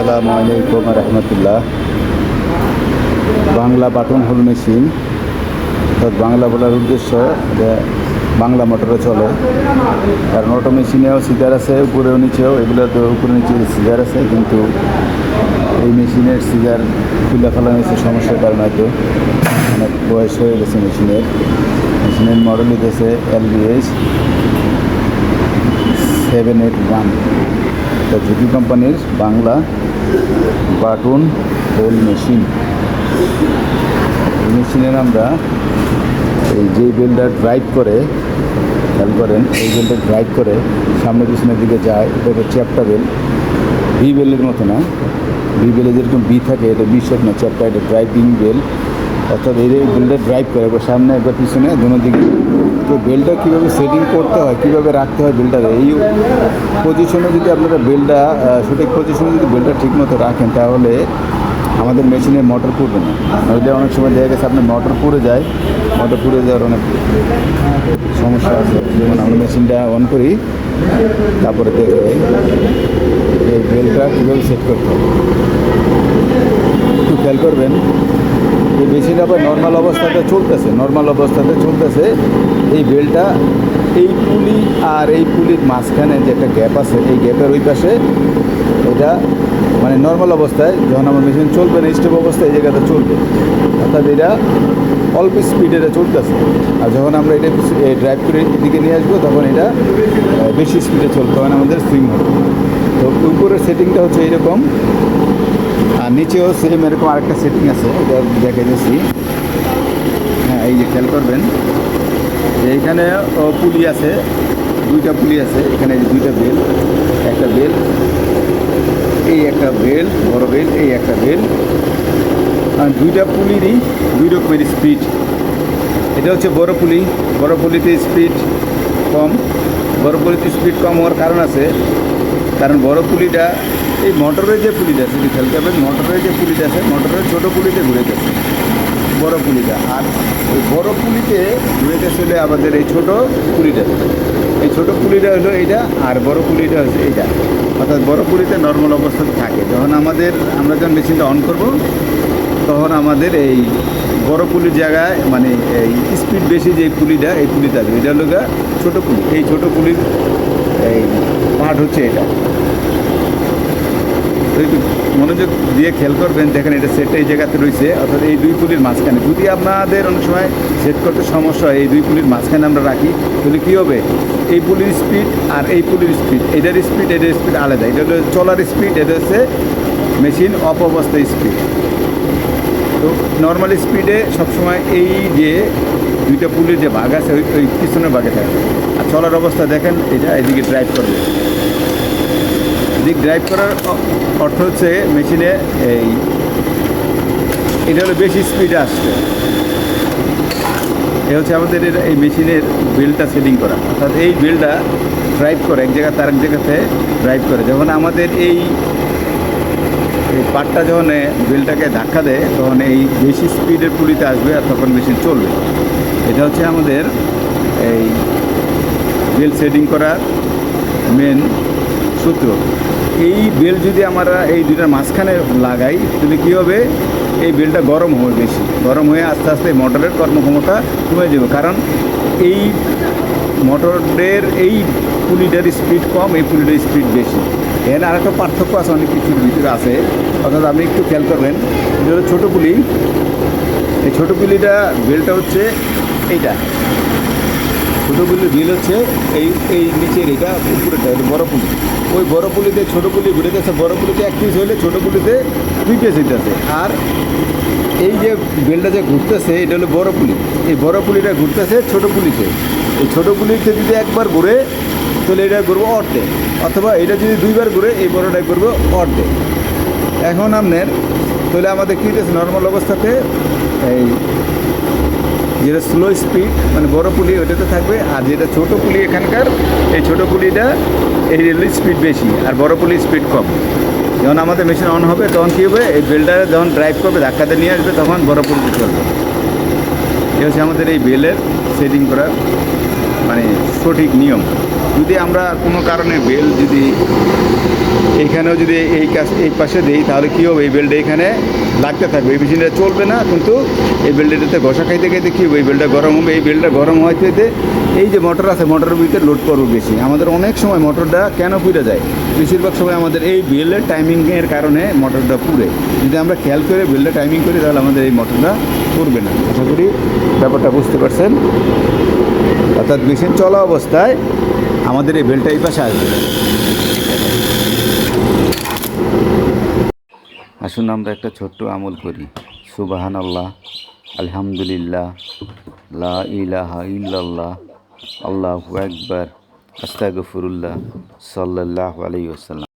আসসালামু আলাইকুম রহমতুল্লাহ। Bangla button whole machine, অর্থাৎ বাংলা বলার উদ্দেশ্য যে বাংলা মোটরে চলে। কারণ অটো মেশিনেও সিজার আছে, উপরেও নিচেও, এগুলো তো উপরে নিচে সিজার আছে, কিন্তু এই মেশিনের সিজার খুলে ফেলা হয়েছে সমস্যার কারণে, হয়তো অনেক বয়স হয়ে গেছে মেশিনের মডেল হইতেছে LBH 781, তো ঝুঁকি কোম্পানির বাংলা বাটন হোল মেশিন। এই মেশিনের আমরা এই যে বেলটা ড্রাইভ করে, খেয়াল করেন, এই বেলটা ড্রাইভ করে সামনে পিছনের দিকে যায়, এটা হচ্ছে চ্যাপ্টা বেল। ভি বেলের মতো না, ভি বেলে যেরকম বি থাকে, এটা বি শেপ না, চ্যাপ্টা, এটা ড্রাইভিং বেল। অর্থাৎ এই বেলটা ড্রাইভ করে একবার সামনে একবার পিছনে দুনো দিকে। তো বেলটা কীভাবে সেটিং করতে হয়, কীভাবে রাখতে হয় বেলটাকে, এই পজিশনে যদি আপনারা বেলটা সঠিক পজিশনে যদি বেলটা ঠিকমতো রাখেন, তাহলে আমাদের মেশিনে মোটর পুড়বে না। নইলে অনেক সময় দেখা গেছে আপনার মোটর পুড়ে যায়, মোটর পুড়ে যাওয়ার অনেক সমস্যা আছে। যেমন আমরা মেশিনটা অন করি, তারপরে দেখে এই বেলটা কীভাবে সেট করতে হবে একটু খেয়াল করবেন। এই মেশিনটা আবার নর্মাল অবস্থাতে চলতেছে, এই বেলটা এই পুলি আর এই পুলির মাঝখানে যে একটা গ্যাপ আছে, এই গ্যাপের ওই পাশে এটা মানে নর্মাল অবস্থায় যখন আমার মেশিন চলবে না, স্টেপ অবস্থায় এই জায়গাটা চলবে, অর্থাৎ এটা অল্প স্পিডে এটা চলতেছে। আর যখন আমরা এটা ড্রাইভ করে এদিকে নিয়ে আসবো, তখন এটা বেশি স্পিডে চলবে, তখন আমাদের সুইং হবে। তো উপরের সেটিংটা হচ্ছে এইরকম, আর নিচেও সেম এরকম আরেকটা সেটিং আছে, এটা দেখে দিচ্ছি। হ্যাঁ, এই যে খেয়াল করবেন, এইখানে পুলি আছে, দুইটা পুলি আছে এখানে, দুইটা বেল, একটা বেল, এই একটা বেল, বড় বেল, এই একটা বেল, আর দুইটা পুলিরই দুই রকমের স্পিড। এটা হচ্ছে বড় পুলি, বড় পুলিতে স্পিড কম। বড় পুলিতে স্পিড কম হওয়ার কারণ আছে, কারণ বড় পুলিটা এই মোটরের যে পুলিটা আছে, যদি খেয়াল করবেন, মোটরের যে পুলিটা আছে, মোটরের ছোটো পুলিতে ঘুরে গেছে বড় পুলিটা, আর ওই বড় পুলিতে ঘুরে গেছে হলে আমাদের এই ছোটো পুলিটা, এই ছোটো পুলিটা হলো এইটা, আর বড় পুলিটা হচ্ছে এইটা। অর্থাৎ বড় পুলিতে নর্মাল অবস্থাতে থাকে। যখন আমরা যখন মেশিনটা অন করব, তখন আমাদের এই বড় পুলির জায়গায় মানে এই স্পিড বেশি যে পুলিটা, এই পুলিটা আসবে, এটা হলো ছোটো পুলি। এই ছোটো পুলির এই পার্ট হচ্ছে এটা। একটু মনোযোগ দিয়ে খেয়াল করবেন, দেখেন এটা সেটটা এই জায়গাতে রয়েছে, অর্থাৎ এই দুই পুলির মাঝখানে। যদি আপনাদের অনেক সময় সেট করতে সমস্যা হয়, এই দুই পুলির মাঝখানে আমরা রাখি, তাহলে কী হবে, এই পুলির স্পিড আর এই পুলির স্পিড, এটার স্পিড আলাদা। এটা হলো চলার স্পিড, এটা হচ্ছে মেশিন অফ অবস্থায় স্পিড। তো নর্মাল স্পিডে সবসময় এই যে দুইটা পুলির যে ভাগ আছে, ওই পিছনের ভাগে থাকে। আর চলার অবস্থা দেখেন, এটা এদিকে ড্রাইভ করবে। ড্রাইভ করার অর্থ হচ্ছে মেশিনে এটা হলো বেশি স্পিডে আসছে। এ হচ্ছে আমাদের এই মেশিনের বেলটা সেটিং করা, অর্থাৎ এই বেলটা ড্রাইভ করে এক জায়গা তার এক জায়গাতে ড্রাইভ করে। যখন আমাদের এই পার্টটা যখন বেলটাকে ধাক্কা দেয়, তখন এই বেশি স্পিডের পুলিতে আসবে, আর তখন মেশিন চলবে। এটা হচ্ছে আমাদের এই বেল সেটিং করার মেন সূত্র। এই বেল যদি আমরা এই দুটার মাঝখানে লাগাই, তাহলে কী হবে, এই বেলটা গরম হবে, বেশি গরম হয়ে আস্তে আস্তে মোটরের কর্মক্ষমতা কমে যাবে। কারণ এই মোটরের এই পুলিটার স্পিড কম, এই পুলিটার স্পিড বেশি। এখানে আরেকটা পার্থক্য আছে, অনেক কিছুর ভিতরে আছে। অর্থাৎ আপনি একটু খেয়াল করবেন, এটা হলো ছোটো পুলি। এই ছোটো পুলিটা বেলটা হচ্ছে এইটা, ছোটো পুলির বেল হচ্ছে এই নিচের, এটা উপরেটা, এটা বড় পুলি। ওই বড় পুলিতে ছোটো পুলি ঘুরে গেছে, বড় পুলিতে এক পিস হইলে ছোটো পুলিতে দুই পিস হইতেছে। আর এই যে বেলটা যে ঘুরতেছে, এটা হলো বড় পুলি। এই বড় পুলিটা ঘুরতেছে ছোটো পুলিতে। এই ছোটো পুলিতে যদি একবার ঘুরে, তাহলে এটা করবো অর্ধেক, অথবা এটা যদি দুইবার ঘুরে, এই বড়টা করবো অর্ধেক। এখন আপনার তাহলে আমাদের কী হচ্ছে, নর্মাল অবস্থাতে এই যেটা স্লো স্পিড মানে বড় পুলি ওটাতে থাকবে, আর যেটা ছোটো পুলি এখানকার, এই ছোটো পুলিটা এই রেলের স্পিড বেশি, আর বড় পুলির স্পিড কম। যখন আমাদের মেশিন অন হবে, তখন কী হবে, এই বেলটা যখন ড্রাইভ করবে, ধাক্কাতে নিয়ে আসবে, তখন বড় পুলিতে চলবে। এ হচ্ছে আমাদের এই বেলের সেটিং করার মানে সঠিক নিয়ম। যদি আমরা কোনো কারণে বেল যদি এইখানেও যদি এই পাশে দিই তাহলে কী হবে, এই বেলটা এখানে লাগতে থাকবে, এই মেশিনটা চলবে না, কিন্তু এই বেলটাতে ঘষা খাইতে খাইতে কী হবে, এই বেলটা গরম হবে, এই বেলটা গরম হইতে এই যে মোটর আছে মোটরের ভিতরে লোড করবে বেশি। আমাদের অনেক সময় মোটরটা কেন পুড়ে যায়, বেশিরভাগ সময় আমাদের এই বেলের টাইমিংয়ের কারণে মোটরটা পুড়ে। যদি আমরা খেয়াল করে বেলটা টাইমিং করি তাহলে আমাদের এই মোটরটা পুড়বে না। আশা করি ব্যাপারটা বুঝতে পারছেন। অর্থাৎ মেশিন চলা অবস্থায় আমাদের এই বেলটা এই পাশে আসবে। আসুন আমরা একটা ছোট্ট আমল করি। সুবহানাল্লাহ, আলহামদুলিল্লাহ, লা ইলাহা ইল্লাল্লাহ, আল্লাহু আকবার, আস্তাগফিরুল্লাহ, সাল্লাল্লাহু আলাইহি ওয়াসাল্লাম।